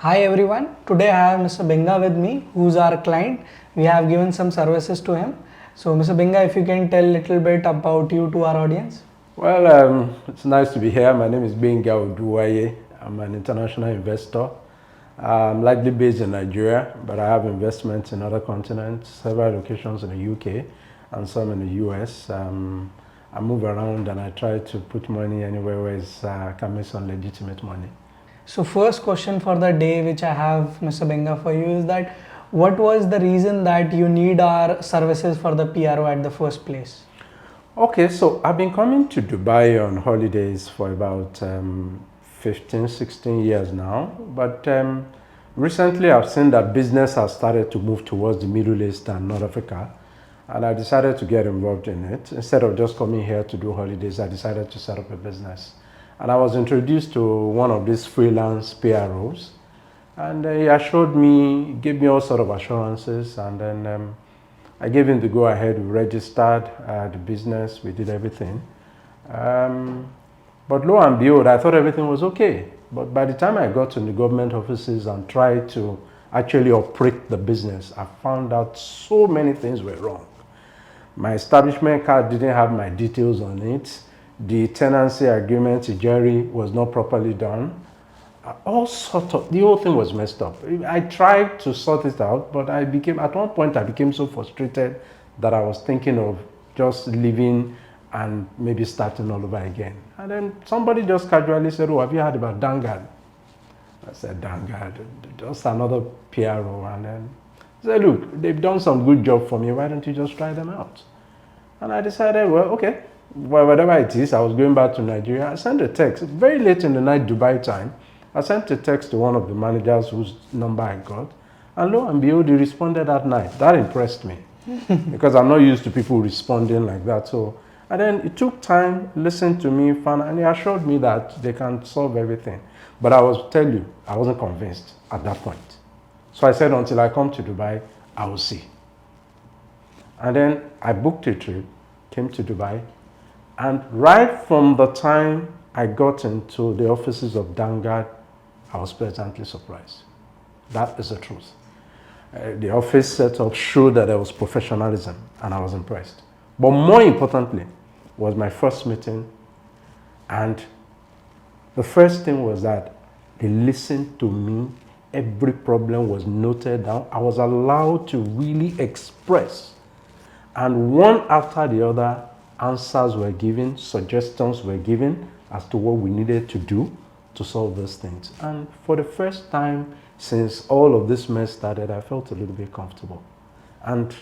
Hi everyone, today I have Mr. Binga with me, who's our client. We have given some services to him. So Mr. Binga, if you can tell a little bit about you to our audience. Well, it's nice to be here. My name is Binga of UAE. I'm an international investor. I'm likely based in Nigeria, but I have investments in other continents, several locations in the UK and some in the US. I move around and I try to put money anywhere where I can make some legitimate money. So first question for the day which I have Mr. Binga for you is that what was the reason that you need our services for the PRO at the first place? Okay, so I've been coming to Dubai on holidays for about 15, 16 years now, but recently I've seen that business has started to move towards the Middle East and North Africa, and I decided to get involved in it. Instead of just coming here to do holidays, I decided to set up a business. And I was introduced to one of these freelance PROs, and he assured me, gave me all sort of assurances, and then I gave him the go-ahead. We registered the business, we did everything. But lo and behold, I thought everything was okay. But by the time I got to the government offices and tried to actually operate the business, I found out so many things were wrong. My establishment card didn't have my details on it. The tenancy agreement, the jury was not properly done. The whole thing was messed up. I tried to sort it out, but at one point I became so frustrated that I was thinking of just leaving and maybe starting all over again. And then somebody just casually said, "Oh, have you heard about Dhanguard?" I said, "Dhanguard, just another PRO." And then he said, "Look, they've done some good job for me. Why don't you just try them out?" And I decided, well, okay. Well, whatever it is, I was going back to Nigeria. I sent a text very late in the night, Dubai time. I sent a text to one of the managers whose number I got, and lo and behold, he responded that night. That impressed me because I'm not used to people responding like that. So, and then it took time, listened to me, and he assured me that they can solve everything. But I wasn't convinced at that point. So I said, until I come to Dubai, I will see. And then I booked a trip, came to Dubai, and right from the time I got into the offices of Dhanguard, I was pleasantly surprised. That is the truth. The office setup showed that there was professionalism, and I was impressed. But more importantly was my first meeting, and the first thing was that they listened to me. Every problem was noted down. I was allowed to really express, and one after the other, answers were given, suggestions were given as to what we needed to do to solve those things. And for the first time since all of this mess started, I felt a little bit comfortable. And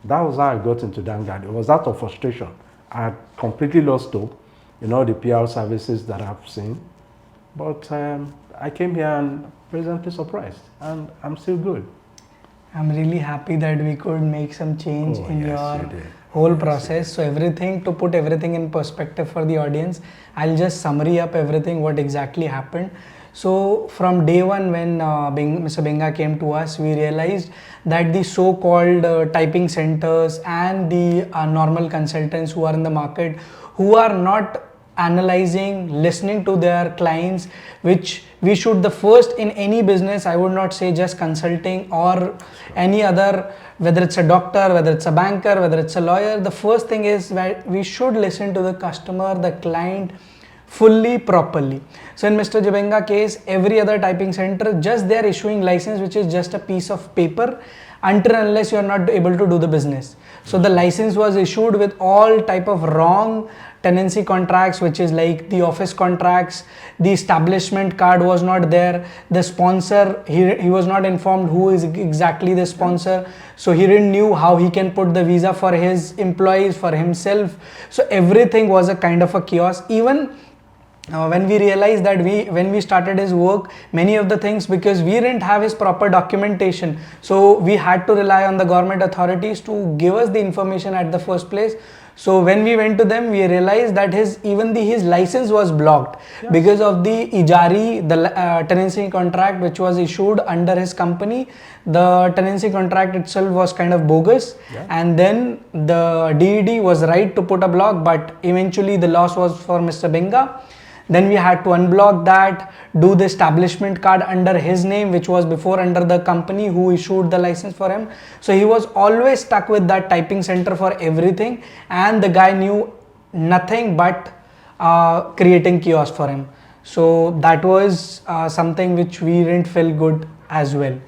that was how I got into Dhanguard. It was out of frustration. I had completely lost hope in all the PR services that I've seen. But I came here and presently surprised, and I'm still good. I'm really happy that we could make some change in your whole process. So to put everything in perspective for the audience, I'll just summary up everything what exactly happened. So from day one when Mr. Binga came to us, we realized that the so-called typing centers and the normal consultants who are in the market, who are not analyzing, listening to their clients, which we should, the first in any business, I would not say just consulting or any other, whether it's a doctor, whether it's a banker, whether it's a lawyer, the first thing is that we should listen to the customer, the client fully, properly. So in Mr. Gbenga case, every other typing center, just they are issuing license, which is just a piece of paper, until unless you are not able to do the business. So the license was issued with all type of wrong tenancy contracts, which is like the office contracts. The establishment card was not there. The sponsor, he was not informed who is exactly the sponsor, so he didn't knew how he can put the visa for his employees, for himself. So everything was a kind of a chaos. Even when we realized that when we started his work, many of the things, because we didn't have his proper documentation, so we had to rely on the government authorities to give us the information at the first place. So when we went to them, we realized that his license was blocked because of the Ijari, the tenancy contract which was issued under his company. The tenancy contract itself was kind of bogus, and then the DED was right to put a block, but eventually the loss was for Mr. Binga. Then we had to unblock that, do the establishment card under his name, which was before under the company who issued the license for him. So he was always stuck with that typing center for everything, and the guy knew nothing but creating kiosk for him. So that was something which we didn't feel good as well.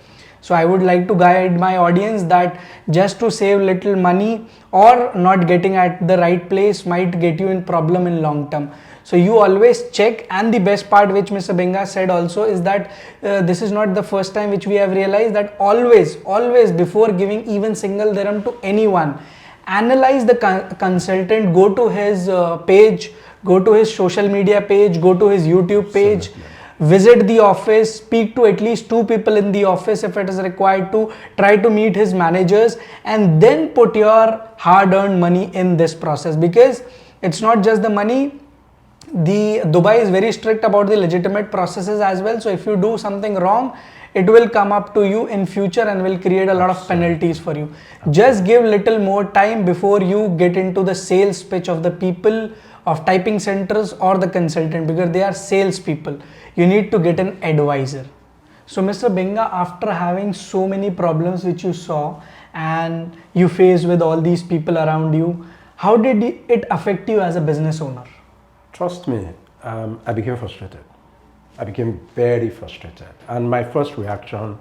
So I would like to guide my audience that just to save little money or not getting at the right place might get you in problem in long term. So you always check. And the best part which Mr. Binga said also is that this is not the first time which we have realized that always before giving even single dirham to anyone, analyze the consultant, go to his page, go to his social media page, go to his YouTube page. Absolutely. Visit the office, speak to at least 2 people in the office if it is required to, try to meet his managers, and then put your hard-earned money in this process, because it's not just the money. The Dubai is very strict about the legitimate processes as well. So if you do something wrong, it will come up to you in future and will create a lot of penalties for you. Just give little more time before you get into the sales pitch of the people of typing centers or the consultant, because they are sales people. You need to get an advisor. So Mr. Binga, after having so many problems which you saw and you faced with all these people around you, how did it affect you as a business owner? Trust me, I became frustrated. I became very frustrated. And my first reaction,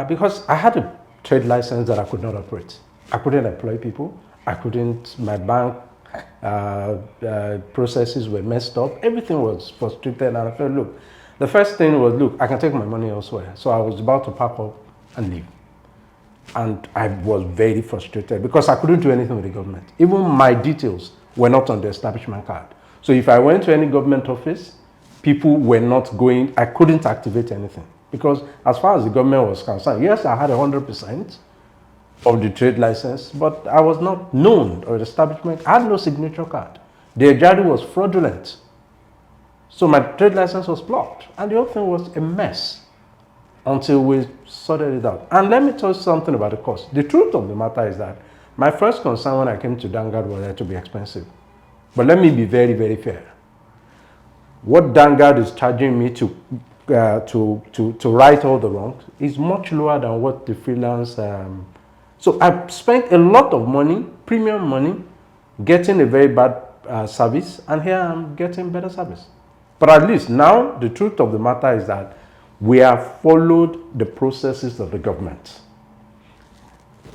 because I had a trade license that I could not operate. I couldn't employ people. My bank processes were messed up. Everything was frustrated, and I felt, look, the first thing was, look, I can take my money elsewhere. So I was about to pack up and leave. And I was very frustrated because I couldn't do anything with the government. Even my details were not on the establishment card. So if I went to any government office, people were not going, I couldn't activate anything. Because as far as the government was concerned, yes, I had 100% of the trade license, but I was not known or establishment. I had no signature card. The Ejari was fraudulent. So my trade license was blocked. And the whole thing was a mess until we sorted it out. And let me tell you something about the cost. The truth of the matter is that my first concern when I came to Dhanguard was that to be expensive. But let me be very, very fair. What Dhanguard is charging me to right all the wrongs is much lower than what the freelance. So I spent a lot of money, premium money, getting a very bad service, and here I'm getting better service. But at least now the truth of the matter is that we have followed the processes of the government.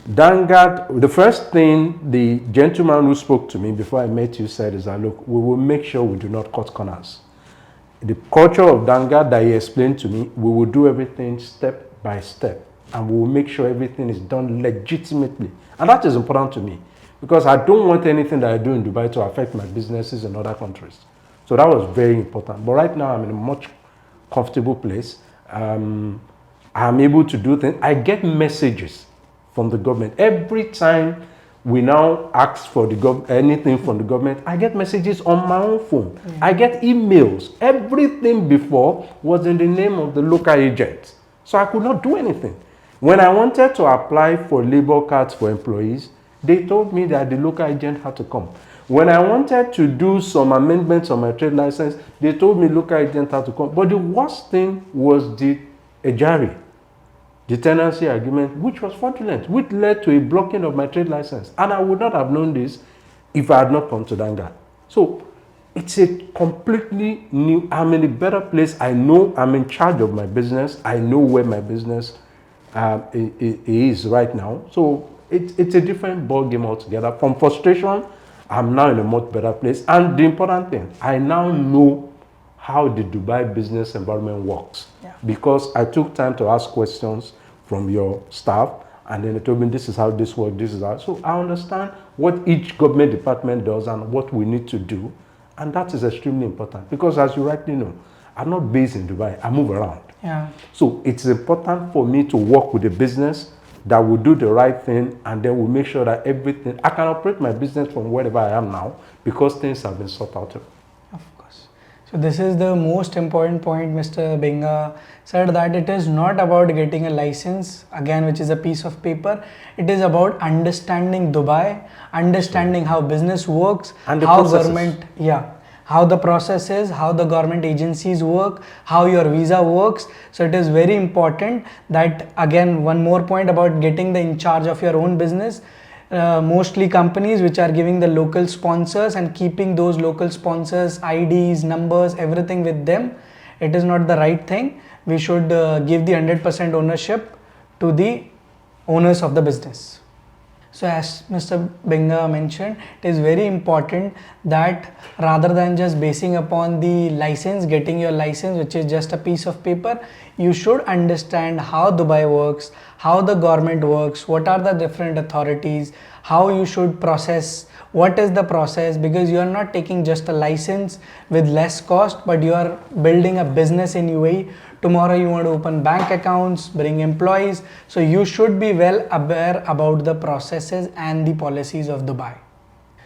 Dhanguard, the first thing the gentleman who spoke to me before I met you said is that, look, we will make sure we do not cut corners. The culture of Dhanguard that he explained to me, we will do everything step by step, and we will make sure everything is done legitimately. And that is important to me, because I don't want anything that I do in Dubai to affect my businesses in other countries. So that was very important. But right now I'm in a much comfortable place. I'm able to do things. I get messages from the government. Every time we now ask for anything from the government, I get messages on my own phone. Yeah. I get emails. Everything before was in the name of the local agent. So I could not do anything. When I wanted to apply for labor cards for employees, they told me that the local agent had to come. When I wanted to do some amendments on my trade license, they told me local agent had to come. But the worst thing was the Ejari, the tenancy agreement, which was fraudulent, which led to a blocking of my trade license. And I would not have known this if I had not come to Dhanguard. So it's a completely new, I'm in a better place. I know I'm in charge of my business. I know where my business is right now. So it's a different ball game altogether. From frustration, I'm now in a much better place. And the important thing, I now know how the Dubai business environment works. Yeah. Because I took time to ask questions from your staff, and then they told me this is how this works, this is how. So I understand what each government department does and what we need to do. And that is extremely important, because as you rightly know, I'm not based in Dubai, I move around. Yeah. So it's important for me to work with a business that will do the right thing, and then we'll make sure that everything, I can operate my business from wherever I am now, because things have been sorted out. Of course. So this is the most important point Mr. Binga said, that it is not about getting a license, again, which is a piece of paper. It is about understanding Dubai, understanding how business works, and how how the process is, how the government agencies work, how your visa works. So it is very important that, again, one more point about getting the in charge of your own business. Mostly companies which are giving the local sponsors and keeping those local sponsors IDs, numbers, everything with them, it is not the right thing. We should give the 100% ownership to the owners of the business. So as Mr. Binga mentioned, it is very important that rather than just basing upon the license, getting your license, which is just a piece of paper, you should understand how Dubai works, how the government works, what are the different authorities, how you should process, what is the process, because you are not taking just a license with less cost, but you are building a business in UAE. Tomorrow you want to open bank accounts, bring employees, so you should be well aware about the processes and the policies of Dubai.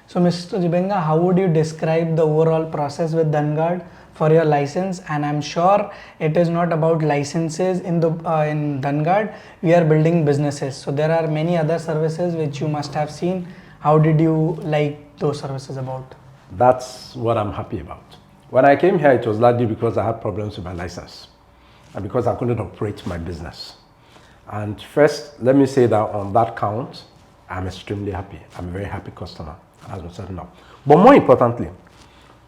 So Mr. Gbenga, how would you describe the overall process with Dhanguard for your license? And I'm sure it is not about licenses in Dhanguard. We are building businesses, so there are many other services which you must have seen. How did you like those services about? That's what I'm happy about. When I came here, it was largely because I had problems with my license and because I couldn't operate my business. And first, let me say that on that count, I'm extremely happy. I'm a very happy customer as we're setting up. But more importantly,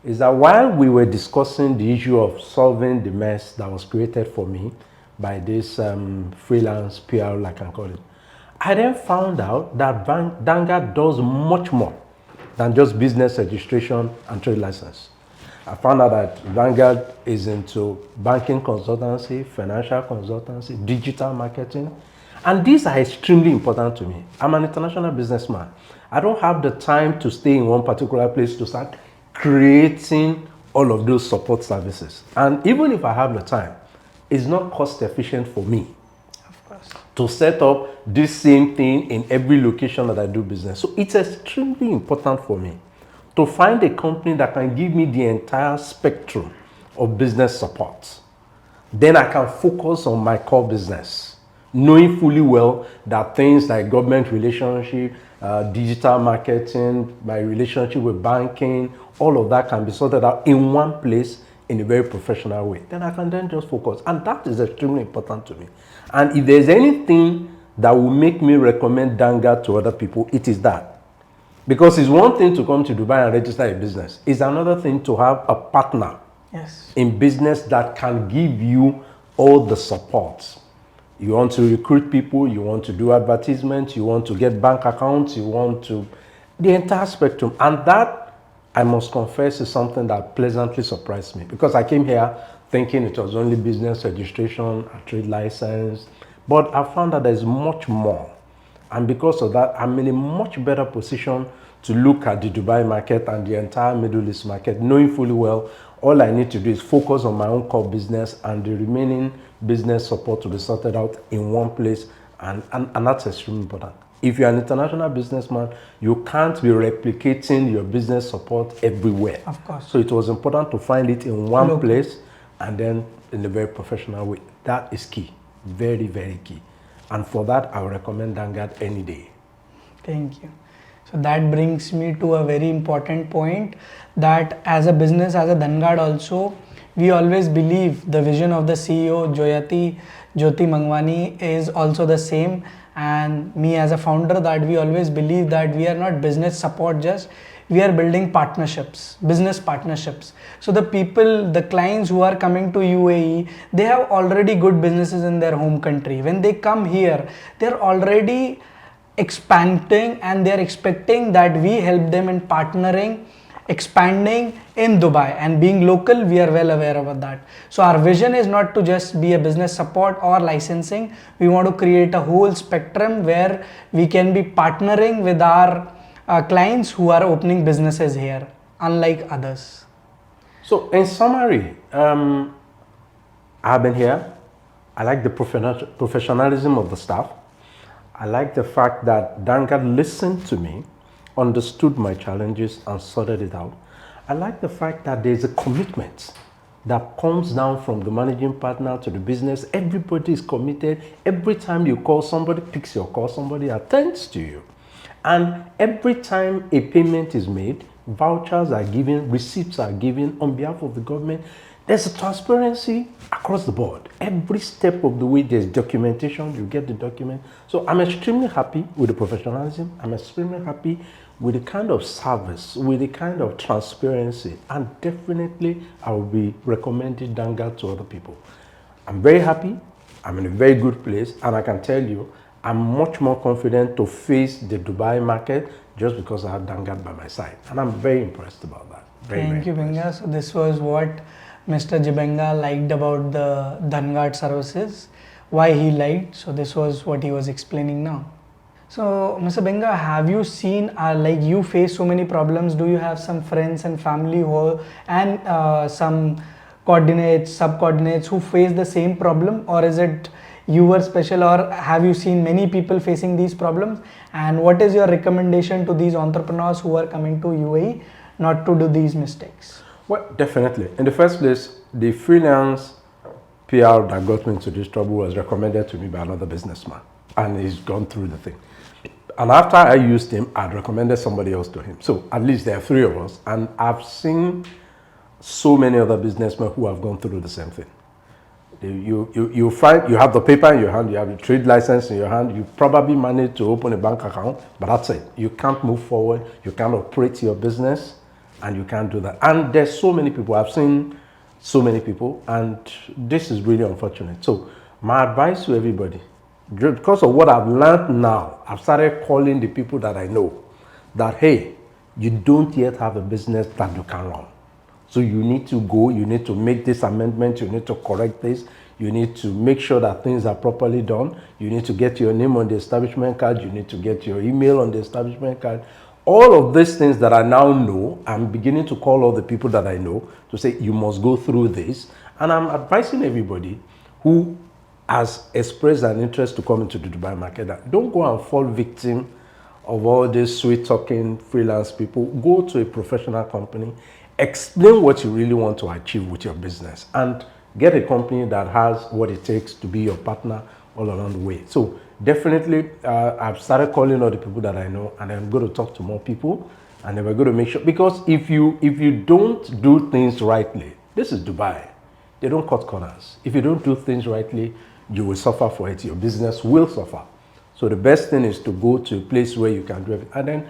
is that while we were discussing the issue of solving the mess that was created for me by this freelance PR, like I can call it, I then found out that Dhanguard does much more than just business registration and trade license. I found out that Dhanguard is into banking consultancy, financial consultancy, digital marketing, and these are extremely important to me. I'm an international businessman. I don't have the time to stay in one particular place to start creating all of those support services. And even if I have the time, it's not cost efficient for me to set up this same thing in every location that I do business. So it's extremely important for me to find a company that can give me the entire spectrum of business support. Then I can focus on my core business, knowing fully well that things like government relationship, digital marketing, my relationship with banking, all of that can be sorted out in one place in a very professional way. Then I can then just focus. And that is extremely important to me. And if there's anything that will make me recommend Dhanguard to other people, it is that. Because it's one thing to come to Dubai and register a business. It's another thing to have a partner in business that can give you all the support. You want to recruit people, you want to do advertisements, you want to get bank accounts, you want to, the entire spectrum. And that, I must confess, is something that pleasantly surprised me, because I came here thinking it was only business registration, a trade license, but I found that there's much more. And because of that, I'm in a much better position to look at the Dubai market and the entire Middle East market, knowing fully well all I need to do is focus on my own core business, and the remaining business support to be sorted out in one place, and that's extremely important. If you're an international businessman, you can't be replicating your business support everywhere. Of course. So it was important to find it in one place and then in a very professional way. That is key. Very, very key. And for that, I would recommend Dhanguard any day. Thank you. So that brings me to a very important point, that as a business, as a Dhanguard also, we always believe the vision of the CEO, Jyoti Mangwani, is also the same. And me as a founder, that we always believe that we are not business support just, we are building partnerships, business partnerships. So the people, the clients who are coming to UAE, they have already good businesses in their home country. When they come here, they're already expanding and they're expecting that we help them in partnering, expanding in Dubai, and being local, we are well aware about that. So our vision is not to just be a business support or licensing. We want to create a whole spectrum where we can be partnering with our clients who are opening businesses here, unlike others. So in summary, I've been here. I like the professionalism of the staff. I like the fact that Dhanguard listened to me, understood my challenges and sorted it out. I like the fact that there's a commitment that comes down from the managing partner to the business. Everybody is committed. Every time you call, somebody picks your call, somebody attends to you. And every time a payment is made, Vouchers are given, receipts are given on behalf of the government. There's a transparency across the board. Every step of the way there's documentation, you get the document. So I'm extremely happy with the professionalism. I'm extremely happy with the kind of service, with the kind of transparency, and definitely I will be recommending Dhanguard to other people. I'm very happy. I'm in a very good place, and I can tell you, I'm much more confident to face the Dubai market just because I have Dhanguard by my side. And I'm very impressed about that. Thank you, Binga. So this was what Mr.Gbenga liked about the Dhanguard services, why he liked. So this was what he was explaining now. So Mr. Binga, have you seen, like you face so many problems, do you have some friends and family who, and some coordinates, subcoordinates who face the same problem, or is it you were special, or have you seen many people facing these problems? And what is your recommendation to these entrepreneurs who are coming to UAE not to do these mistakes? Well, definitely. In the first place, the freelance PR that got me into this trouble was recommended to me by another businessman, and he's gone through the thing. And after I used him, I'd recommended somebody else to him. So at least there are three of us, and I've seen so many other businessmen who have gone through the same thing. You find you have the paper in your hand, you have the trade license in your hand, you probably managed to open a bank account, but that's it. You can't move forward, you can't operate your business, and you can't do that. And there's so many people, I've seen so many people, and this is really unfortunate. So my advice to everybody, because of what I've learned now, I've started calling the people that I know that, hey, you don't yet have a business that you can run. So you need to go, you need to make this amendment, you need to correct this, you need to make sure that things are properly done, you need to get your name on the establishment card, you need to get your email on the establishment card. All of these things that I now know, I'm beginning to call all the people that I know to say, you must go through this. And I'm advising everybody who has expressed an interest to come into the Dubai market that don't go and fall victim of all these sweet-talking freelance people. Go to a professional company, explain what you really want to achieve with your business, and get a company that has what it takes to be your partner all along the way. So definitely, I've started calling all the people that I know, and I'm going to talk to more people, and then we're going to make sure, because if you don't do things rightly, this is Dubai. They don't cut corners. If you don't do things rightly, you will suffer for it. Your business will suffer. So the best thing is to go to a place where you can do it. And then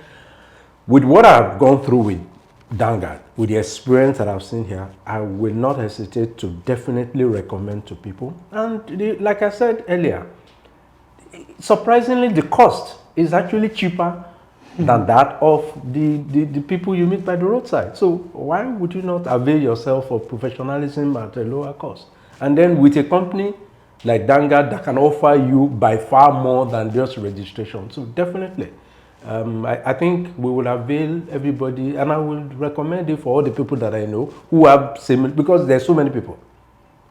with what I've gone through with Dhanguard, with the experience that I've seen here, I will not hesitate to definitely recommend to people. And like I said earlier, surprisingly, the cost is actually cheaper than that of the people you meet by the roadside. So why would you not avail yourself of professionalism at a lower cost? And then with a company like Dhanguard that can offer you by far more than just registration. So definitely, I think we will avail everybody, and I will recommend it for all the people that I know who have similar, because there's so many people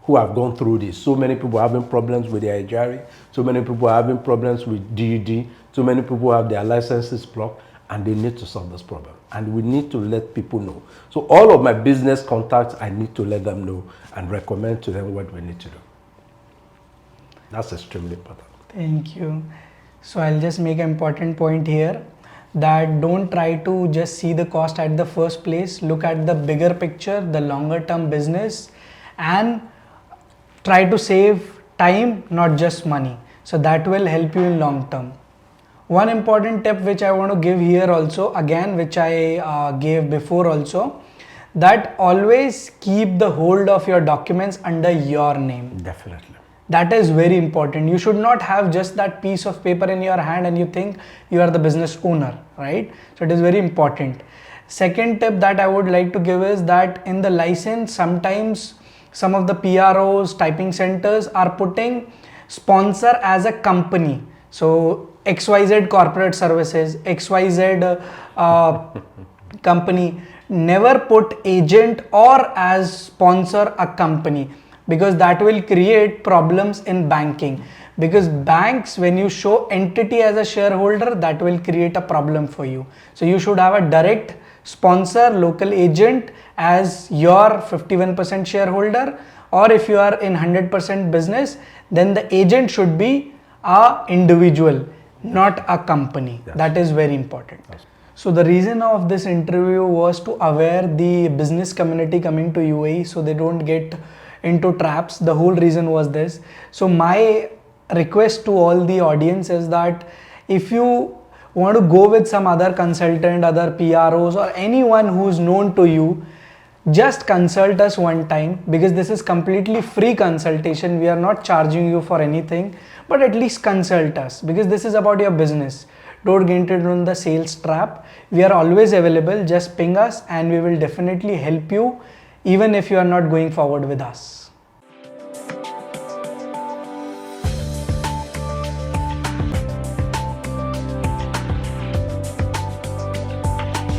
who have gone through this. So many people are having problems with their Ijari, so many people are having problems with DED, so many people have their licenses blocked, and they need to solve this problem. And we need to let people know. So all of my business contacts, I need to let them know and recommend to them what we need to do. That's extremely important. Thank you. So I'll just make an important point here, that don't try to just see the cost at the first place. Look at the bigger picture, the longer term business, and try to save time, not just money. So that will help you in long term. One important tip which I want to give here also, again, which I gave before also, that always keep the hold of your documents under your name. Definitely. That is very important. You should not have just that piece of paper in your hand and you think you are the business owner, right? So it is very important. Second tip that I would like to give is that in the license, sometimes some of the PROs, typing centers are putting sponsor as a company. So XYZ corporate services, XYZ company. Never put agent or as sponsor a company, because that will create problems in banking. Because banks, when you show entity as a shareholder, that will create a problem for you. So you should have a direct sponsor, local agent as your 51% shareholder, or if you are in 100% business, then the agent should be a individual, not a company. Yes. That is very important. Yes. So the reason of this interview was to aware the business community coming to UAE so they don't get into traps. The whole reason was this. So my request to all the audience is that if you want to go with some other consultant, other PROs or anyone who's known to you, just consult us one time, because this is completely free consultation. We are not charging you for anything, but at least consult us, because this is about your business. Don't get into the sales trap. We are always available. Just ping us and we will definitely help you, even if you are not going forward with us.